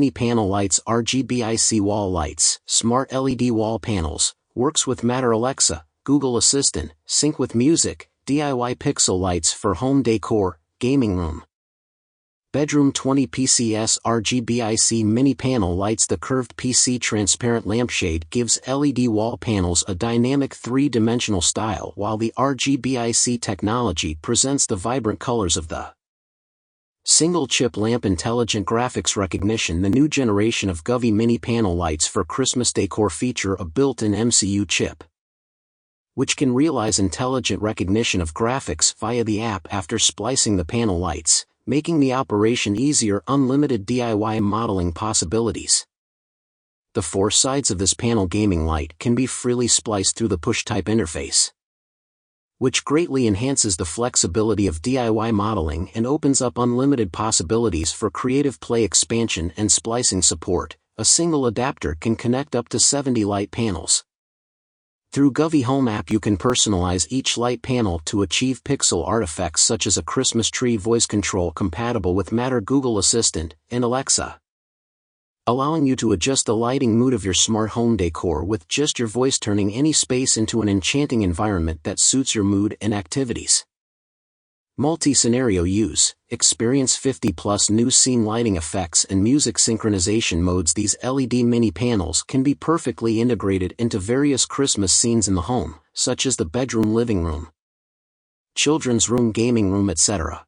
Mini Panel Lights RGBIC Wall Lights, Smart LED Wall Panels, works with Matter Alexa, Google Assistant, sync with music, DIY pixel lights for home decor, gaming room. Bedroom 20 PCS RGBIC Mini Panel Lights. The curved PC transparent lampshade gives LED wall panels a dynamic three-dimensional style, while the RGBIC technology presents the vibrant colors of the single-chip lamp. Intelligent graphics recognition. The new generation of Govee Mini Panel Lights for Christmas decor feature a built-in MCU chip, which can realize intelligent recognition of graphics via the app after splicing the panel lights, making the operation easier. Unlimited DIY modeling possibilities. The four sides of this panel gaming light can be freely spliced through the push-type interface, which greatly enhances the flexibility of DIY modeling and opens up unlimited possibilities for creative play. Expansion and splicing support. A single adapter can connect up to 70 light panels. Through Govee Home app you can personalize each light panel to achieve pixel art effects such as a Christmas tree. Voice control compatible with Matter, Google Assistant, and Alexa, allowing you to adjust the lighting mood of your smart home decor with just your voice, turning any space into an enchanting environment that suits your mood and activities. Multi-scenario use. Experience 50+ new scene lighting effects and music synchronization modes. These LED mini panels can be perfectly integrated into various Christmas scenes in the home, such as the bedroom, living room, children's room, gaming room, etc.